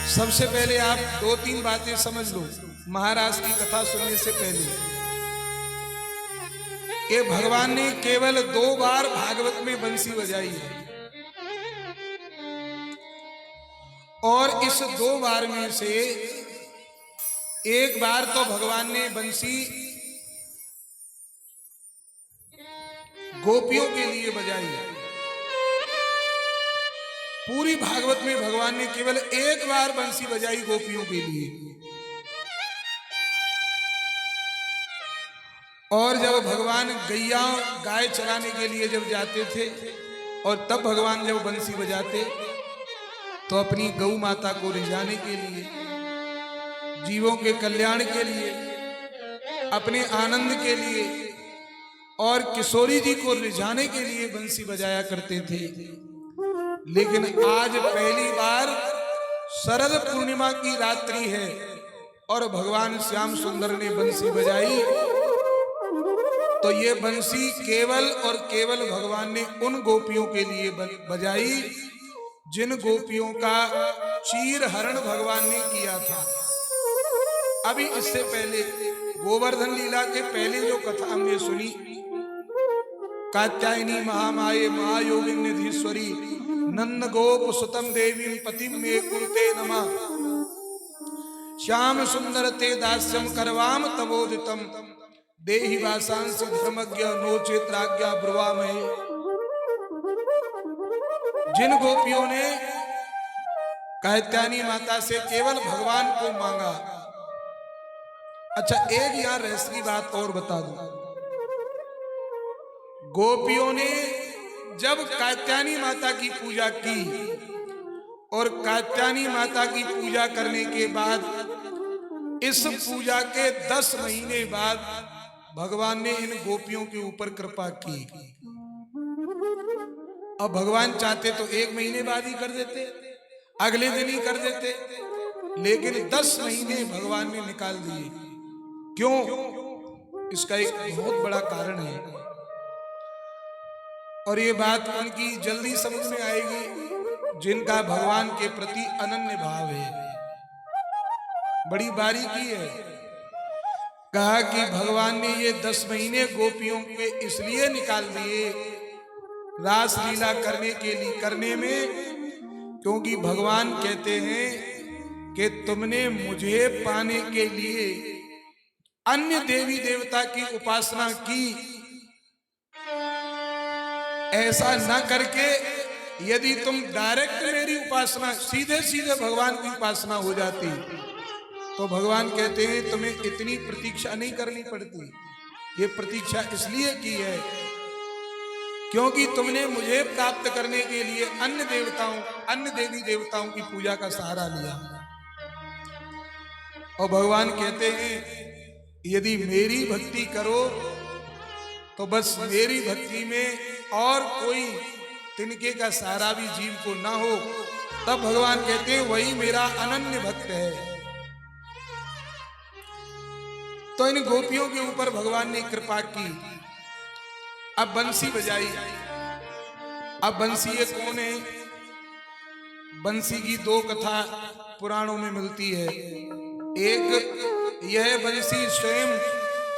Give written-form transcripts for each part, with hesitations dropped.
सबसे पहले आप दो तीन बातें समझ लो महाराज की कथा सुनने से पहले कि भगवान ने केवल 2 बार भागवत में बंसी बजाई है और इस 2 बार में से एक बार तो भगवान ने बंसी गोपियों के लिए बजाई है। पूरी भागवत में भगवान ने केवल एक बार बंसी बजाई गोपियों के लिए। और जब भगवान गाय चराने के लिए जब जाते थे और तब भगवान जब बंसी बजाते तो अपनी गौ माता को रिझाने के लिए, जीवों के कल्याण के लिए, अपने आनंद के लिए और किशोरी जी को रिझाने के लिए बंसी बजाया करते थे। लेकिन आज पहली बार शरद पूर्णिमा की रात्रि है और भगवान श्याम सुंदर ने बंसी बजाई, तो ये बंसी केवल और केवल भगवान ने उन गोपियों के लिए बजाई जिन गोपियों का चीर हरण भगवान ने किया था। अभी इससे पहले गोवर्धन लीला के पहले जो कथा हमने सुनी, कात्यायनी महामाये महायोगिनीश्वरी नंद गोप सुतम देवी पतिम मे कुरुते नमः, श्याम सुंदर ते दास्यम करवाम तबोदितम देहि वासांसि धर्मज्ञ नोचेत राज्ञा ब्रुवामहे। जिन गोपियों ने कात्यायनी माता से केवल भगवान को मांगा। अच्छा, एक यहां रहस्य की बात और बता दूं। गोपियों ने जब कात्यायनी माता की पूजा की और कात्यायनी माता की पूजा करने के बाद इस पूजा के 10 महीने बाद भगवान ने इन गोपियों के ऊपर कृपा की। अब भगवान चाहते तो 1 महीने बाद ही कर देते, अगले दिन ही कर देते, लेकिन 10 महीने भगवान ने निकाल दिए। क्यों? इसका एक बहुत बड़ा कारण है और ये बात उनकी जल्दी समझ में आएगी जिनका भगवान के प्रति अनन्य भाव है। बड़ी बारीकी है। कहा कि भगवान ने ये 10 महीने गोपियों के इसलिए निकाल दिए रास लीला करने में, क्योंकि भगवान कहते हैं कि तुमने मुझे पाने के लिए अन्य देवी देवता की उपासना की, ऐसा न करके यदि तुम डायरेक्ट मेरी उपासना सीधे सीधे भगवान की उपासना हो जाती तो भगवान कहते हैं तुम्हें इतनी प्रतीक्षा नहीं करनी पड़ती। ये प्रतीक्षा इसलिए की है क्योंकि तुमने मुझे प्राप्त करने के लिए अन्य देवी देवताओं की पूजा का सहारा लिया। और भगवान कहते हैं यदि मेरी भक्ति करो तो बस मेरी भक्ति में और कोई तिनके का सहारा भी जीव को ना हो, तब भगवान कहते हैं वही मेरा अनन्य भक्त है। तो इन गोपियों के ऊपर भगवान ने कृपा की। अब बंसी बजाई। अब बंसी ये कौन है? बंसी की 2 कथा पुराणों में मिलती है। एक, यह बंसी स्वयं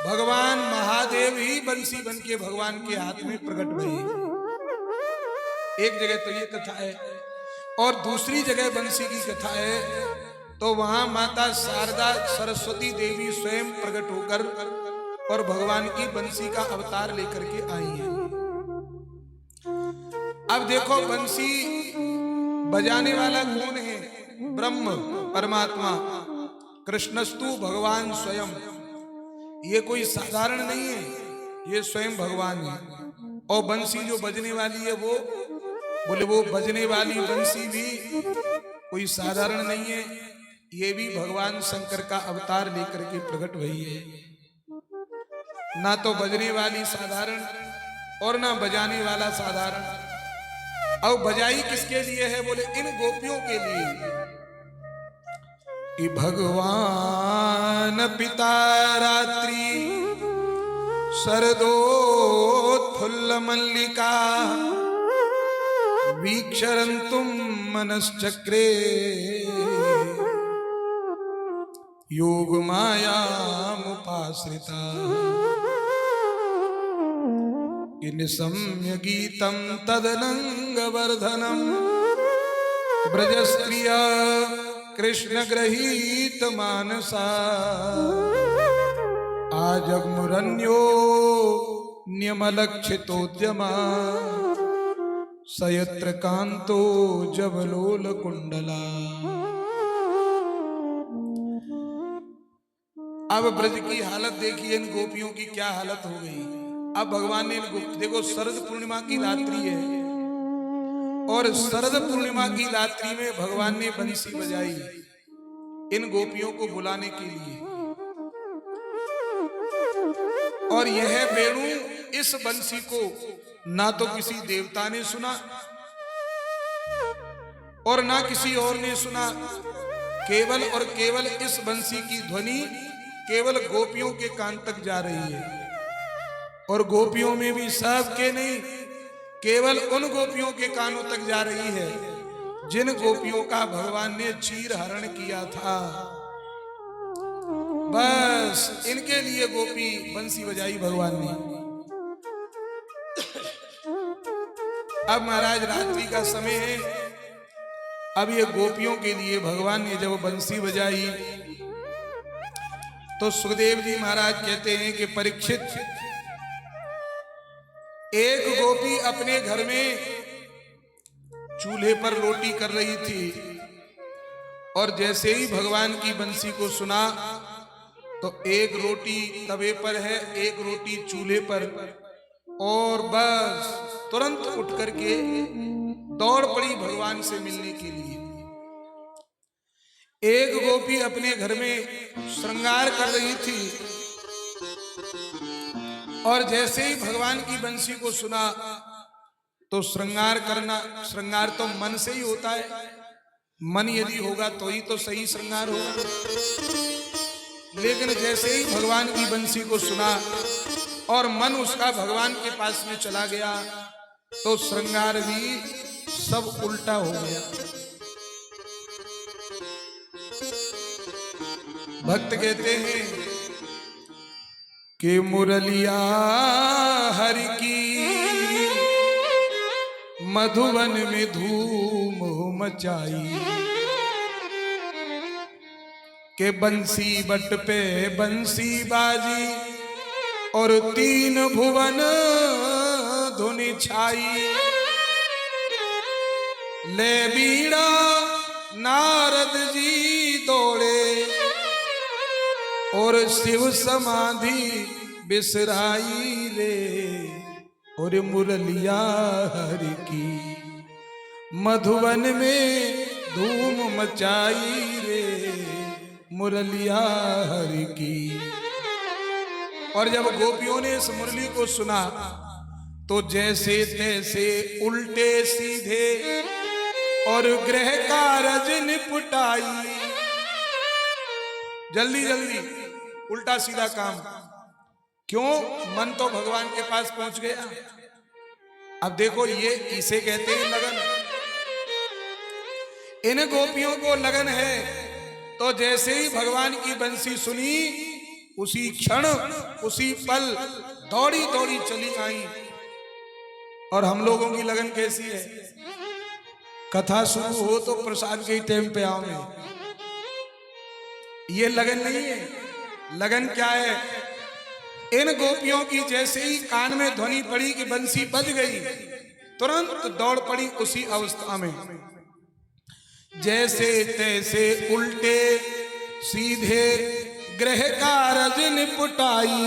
भगवान महादेव ही बंसी बन के भगवान के हाथ में प्रकट हुए। एक जगह तो ये कथा है और दूसरी जगह बंसी की कथा है तो वहां माता शारदा सरस्वती देवी स्वयं प्रकट होकर और भगवान की बंसी का अवतार लेकर के आई है। अब देखो बंसी बजाने वाला कौन है? ब्रह्म परमात्मा, कृष्णस्तु भगवान स्वयं। ये कोई साधारण नहीं है, ये स्वयं भगवान है। और बंसी जो बजने वाली है वो बजने वाली बंसी भी कोई साधारण नहीं है, ये भी भगवान शंकर का अवतार लेकर के प्रकट हुई है। ना तो बजने वाली साधारण और ना बजाने वाला साधारण। अब बजाई किसके लिए है? बोले इन गोपियों के लिए कि भगवान पिता रात्रि शरदोत्फुल्ल मल्लिका वीक्षरन्तुम मनश्चक्रे योग माया मुपाश्रिता निशम्य गीतम तदनंग वर्धनम ब्रजस्त्रिया कृष्ण गृहीत मानसा आजग्मुरन्यो न्यमलक्षितोद्यमा सयत्र कांतो जबलोल कुंडला। अब ब्रज की हालत देखिए, इन गोपियों की क्या हालत हो गई। अब भगवान ने देखो, शरद पूर्णिमा की रात्रि है और शरद पूर्णिमा की रात्रि में भगवान ने बंसी बजाई इन गोपियों को बुलाने के लिए। और यह वेणु, इस बंसी को ना तो किसी देवता ने सुना और ना किसी और ने सुना। केवल और केवल इस बंसी की ध्वनि केवल गोपियों के कान तक जा रही है। और गोपियों में भी सबके नहीं, केवल उन गोपियों के कानों तक जा रही है जिन गोपियों का भगवान ने चीर हरण किया था। बस इनके लिए गोपी बंसी बजाई भगवान ने। अब महाराज रात्रि का समय है, अब ये गोपियों के लिए भगवान ने जब बंसी बजाई तो सुखदेव जी महाराज कहते हैं कि परीक्षित, एक गोपी अपने घर में चूल्हे पर रोटी कर रही थी और जैसे ही भगवान की बंसी को सुना तो एक रोटी तवे पर है, एक रोटी चूल्हे पर, और बस तुरंत उठ करके दौड़ पड़ी भगवान से मिलने के लिए। एक गोपी अपने घर में श्रृंगार कर रही थी और जैसे ही भगवान की बंसी को सुना तो श्रृंगार करना, श्रृंगार तो मन से ही होता है, मन यदि होगा तो ही तो सही श्रृंगार होगा। लेकिन जैसे ही भगवान की बंसी को सुना और मन उसका भगवान के पास में चला गया तो श्रृंगार भी सब उल्टा हो गया। भक्त कहते हैं कि मुरलिया हरि की मधुवन में धूम मचाई, के बंसी बट पे बंसी बाजी और तीन भुवन धुनि छाई। ले बीड़ा नारद जी दौड़े और शिव समाधि बिसराई रे, और मुरलिया हरि की मधुवन में धूम मचाई रे, मुरलिया हरि की। और जब गोपियों ने इस मुरली को सुना तो जैसे तैसे उल्टे सीधे और ग्रह कारज निपटाई। जल्दी जल्दी उल्टा सीधा काम, क्यों? मन तो भगवान के पास पहुंच गया। अब देखो, ये इसे कहते हैं लगन। इन गोपियों को लगन है तो जैसे ही भगवान की बंसी सुनी उसी क्षण उसी पल दौड़ी दौड़ी चली आई। और हम लोगों की लगन कैसी है? कथा शुरू हो तो प्रसाद के टाइम पे आओगे, ये लगन नहीं है। लगन क्या है? इन गोपियों की जैसे ही कान में ध्वनि पड़ी कि बंसी बज गई, तुरंत दौड़ पड़ी उसी अवस्था में। जैसे तैसे उल्टे सीधे ग्रह कारज निपटाई,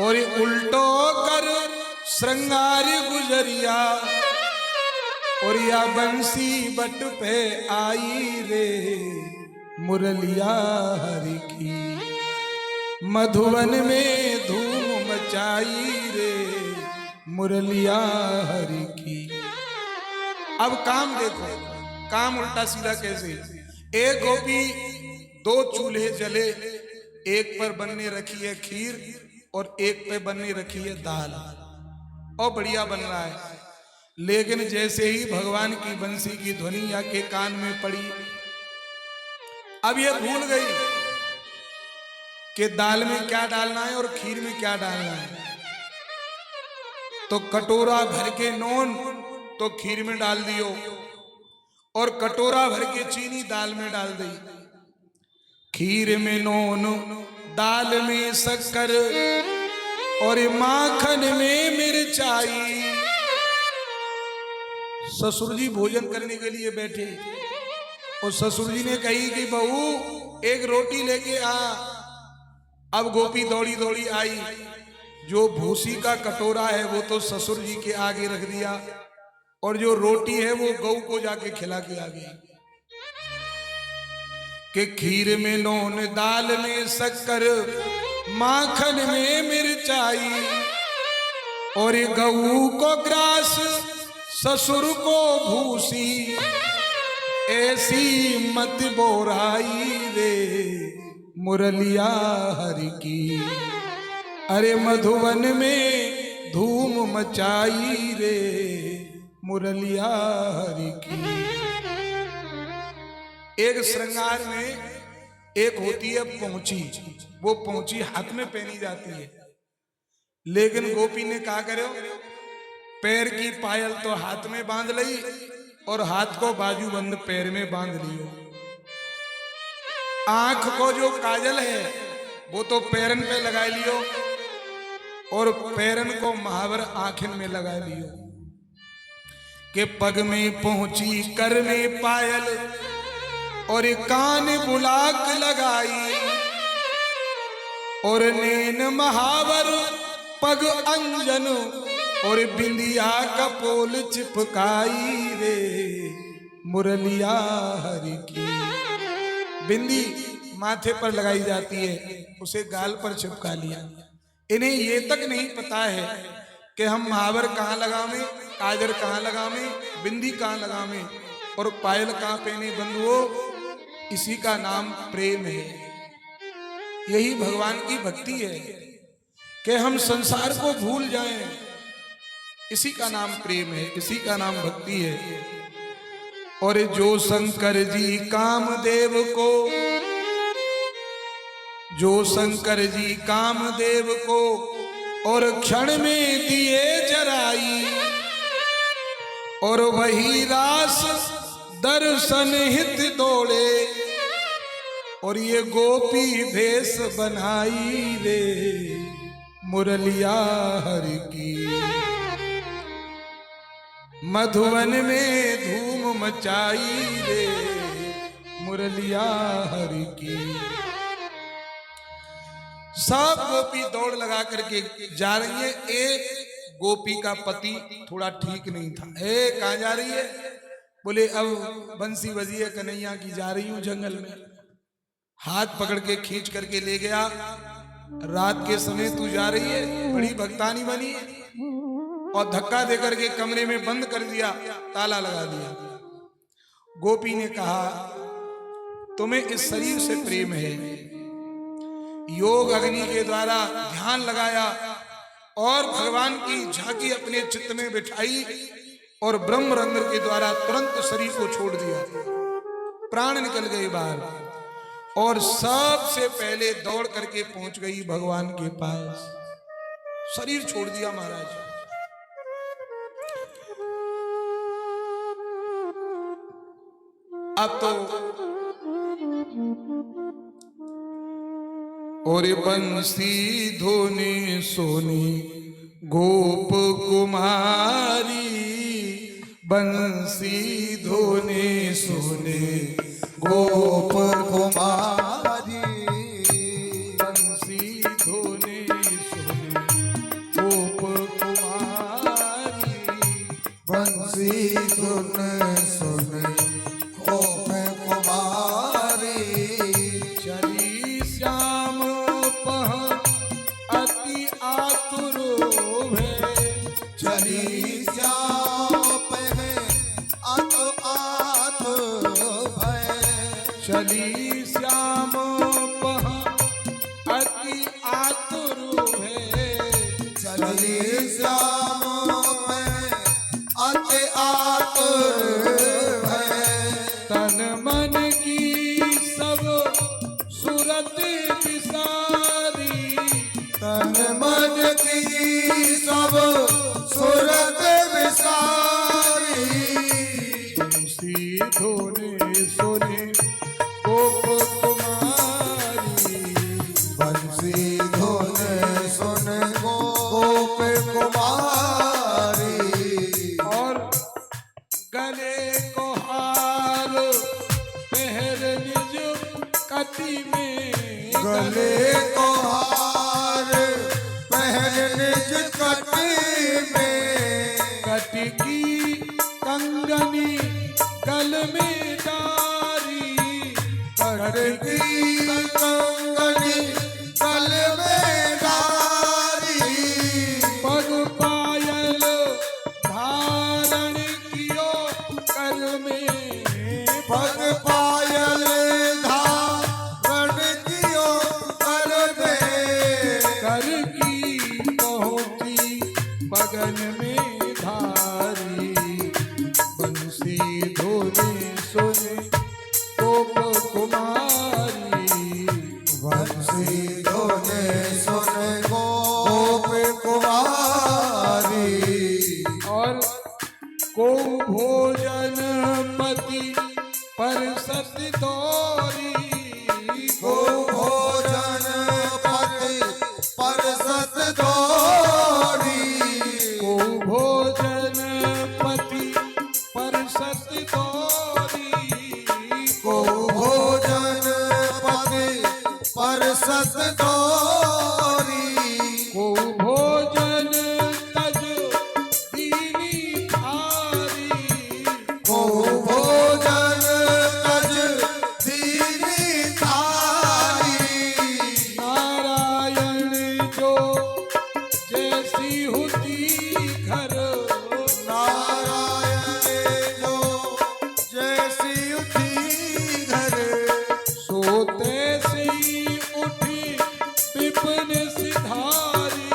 और उल्टो कर श्रृंगार गुजरिया, और या बंसी बट पे आई रे, मुरलिया हरि की मधुवन में धूम मचाई रे, मुरलिया हरि की। अब काम देखो, काम उल्टा सीधा कैसे। एक गोपी दो चूल्हे जले, एक पर बनने रखी है खीर और एक पे बनने रखी है दाल, और बढ़िया बन रहा है। लेकिन जैसे ही भगवान की बंसी की ध्वनि आके कान में पड़ी अब ये भूल गई कि दाल में क्या डालना है और खीर में क्या डालना है। तो कटोरा भर के नून तो खीर में डाल दियो और कटोरा भर के चीनी दाल में डाल दी। खीर में नून, दाल में शक्कर और माखन में मिर्चाई। ससुर जी भोजन करने के लिए बैठे और ससुर जी ने कही कि बहू एक रोटी लेके आ। अब गोपी दौड़ी दौड़ी आई, जो भूसी का कटोरा है वो तो ससुर जी के आगे रख दिया और जो रोटी है वो गऊ को जाके खिला के आ गई। कि खीर में नून, दाल में शक्कर, माखन में मिर्चाई और गऊ को ग्रास, ससुर को भूसी, ऐसी मत बोराई रे मुरलिया हरि की। अरे मधुवन में धूम मचाई रे मुरलिया हरि की। एक श्रृंगार में एक होती है पहुंची, वो पहुंची हाथ में पहनी जाती है, लेकिन गोपी ने कहा करो पैर की पायल तो हाथ में बांध ली और हाथ को बाजूबंद पैर में बांध लियो। आंख को जो काजल है वो तो पैरन पे लगा लियो और पैरन को महावर आंखन में लगा लियो। के पग में पहुंची, कर में पायल और कान बुलाक लगाई और नैन महावर पग अंजन और बिंदिया कपोल चिपकाई रे मुरलिया हरि की। बिंदी माथे पर लगाई जाती है, उसे गाल पर चिपका लिया। इन्हें ये तक नहीं पता है कि हम महावर कहाँ लगावें, काजर कहाँ लगावें, बिंदी कहाँ लगावें और पायल कहाँ पहने बंधुओं। इसी का नाम प्रेम है। यही भगवान की भक्ति है कि हम संसार को भूल जाएं। इसी का नाम प्रेम है, इसी का नाम भक्ति है। और जो शंकर जी कामदेव को, जो शंकर जी कामदेव को और क्षण में दिए जराई और वही रास दर्शन हित दौड़े और ये गोपी भेष बनाई रे मुरलिया हरि की। मधुवन में धूम मचाई रे मुरलिया हरि की। सब गोपी दौड़ लगा करके जा रही है। एक गोपी का पति थोड़ा ठीक नहीं था। कहाँ जा रही है? बोले अब बंसी बजी है कन्हैया की, जा रही हूं जंगल में। हाथ पकड़ के खींच करके ले गया। रात के समय तू जा रही है, बड़ी भक्तानी बनी है, और धक्का देकर के कमरे में बंद कर दिया, ताला लगा दिया। गोपी ने कहा तुम्हें इस शरीर से प्रेम है। योग अग्नि के द्वारा ध्यान लगाया और भगवान की झांकी अपने चित्त में बिठाई और ब्रह्म रंध्र के द्वारा तुरंत शरीर को छोड़ दिया। प्राण निकल गए बाहर और सबसे पहले दौड़ करके पहुंच गई भगवान के पास। शरीर छोड़ दिया महाराज। अब तो और बंसी धोनी सोनी गोप कुमारी, बंसी धोनी सोनी गोप कुमारी, बंसी धोनी सोनी गोप कुमारी, बंसी धुन सुन गोप कुमारी। चली श्याम पह अति आतुर है, चली श्याम पह आतुर भय, चली श्याम पह अति आतुर है, चली श्याम पह अति आतुर भय। तन मन की सब सूरत विसारी, तन मन की सब सूरत विसारी, बंसी धोने सोने गोप कुमारी, बंसी धोने सुन गोप कुमारी, और गले को हार पहर निज कटी में, गले को हार पहन निज कटी में, कटी की कंगनी गल में डारी, कटकी कंगनी गल में डारी, पग पायल धारण कियो कर में, पग पायल धारण कियो कर में, कर की पहुंची बगन में धारी, बंसी धोने सोने गोप कुमारी, बंसी धोने सुन गोप कुमारी, और को भोजन पति पर सत दौरी, को भोजन पति परसत दौरी, को भोजन पति पर सत दौरी, को भोजन पति परसत दौरी, को भोजन तज दीनी थारी, को भोजन तज दीनी थारी, नारायण जो जैसी होती घर, नारायण जो जैसी उठी घर, सोते से ही उठी विपिन सिधारी,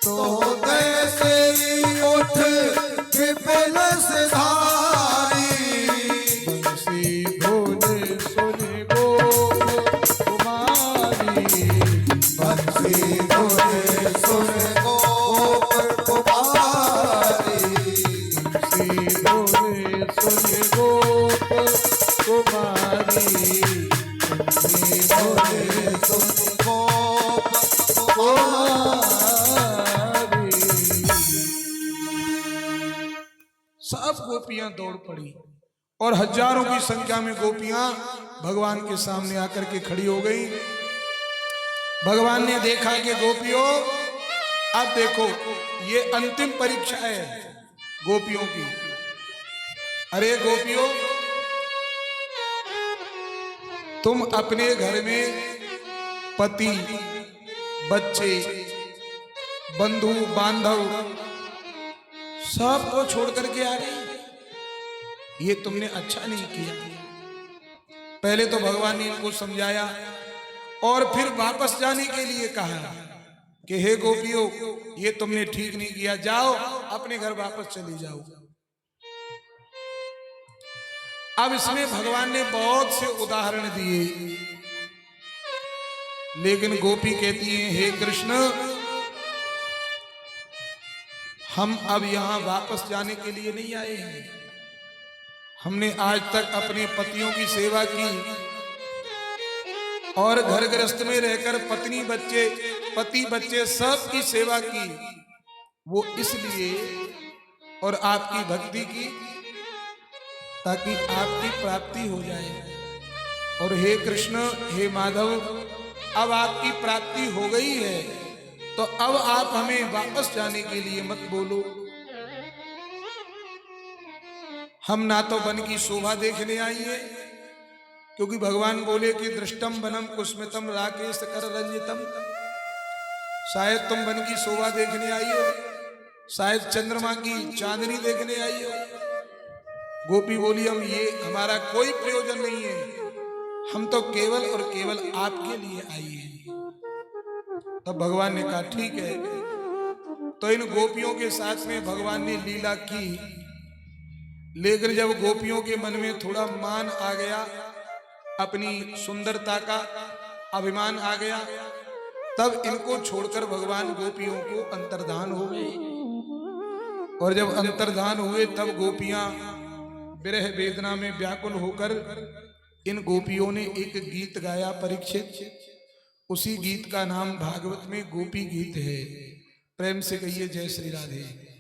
तो कैसे उठ विपिन सिधारी, बंसी धोने सोने गोप कुमारी, बंसी धोने सुन गोप कुमारी, बंसी धोने सोने गोप कुमारी, बंसी धोने सुन गोप कुमारी। सब गोपियां दौड़ पड़ी और हजारों की संख्या में गोपियां भगवान के सामने आकर के खड़ी हो गई। भगवान ने देखा कि गोपियों, अब देखो ये अंतिम परीक्षा है गोपियों की। अरे गोपियों, तुम अपने घर में पति, बच्चे, बंधु बांधव सबको छोड़ करके आ गई। ये तुमने अच्छा नहीं किया। पहले तो भगवान ने इनको समझाया और फिर वापस जाने के लिए कहा कि हे गोपियों, ये तुमने ठीक नहीं किया, जाओ अपने घर वापस चली जाओ। अब इसमें भगवान ने बहुत से उदाहरण दिए, लेकिन गोपी कहती है, हे कृष्ण, हम अब यहां वापस जाने के लिए नहीं आए हैं। हमने आज तक अपने पतियों की सेवा की और घर गृहस्थ में रहकर पति बच्चे सब की सेवा की, वो इसलिए और आपकी भक्ति की ताकि आपकी प्राप्ति हो जाए। और हे कृष्ण, हे माधव, अब आपकी प्राप्ति हो गई है, तो अब आप हमें वापस जाने के लिए मत बोलो। हम ना तो वन की शोभा देखने आई है, क्योंकि भगवान बोले कि दृष्टम वनम कुस्मितम राकेश कर रंजितम, शायद तुम वन की शोभा देखने आई हो, शायद चंद्रमा की चांदनी देखने आई हो। गोपी बोली, हम ये हमारा कोई प्रयोजन नहीं है, हम तो केवल और केवल आपके लिए आई हैं। तब भगवान ने कहा ठीक है। तो इन गोपियों के साथ में भगवान ने लीला की, लेकिन जब गोपियों के मन में थोड़ा मान आ गया अपनी सुंदरता का, अभिमान आ गया। तब इनको छोड़कर भगवान गोपियों को अंतर्धान हो गए। और जब अंतर्धान हुए तब गोपियां विरह वेदना में व्याकुल होकर इन गोपियों ने एक गीत गाया परीक्षित। उसी गीत का नाम भागवत में गोपी गीत है। प्रेम से कहिए जय श्री राधे।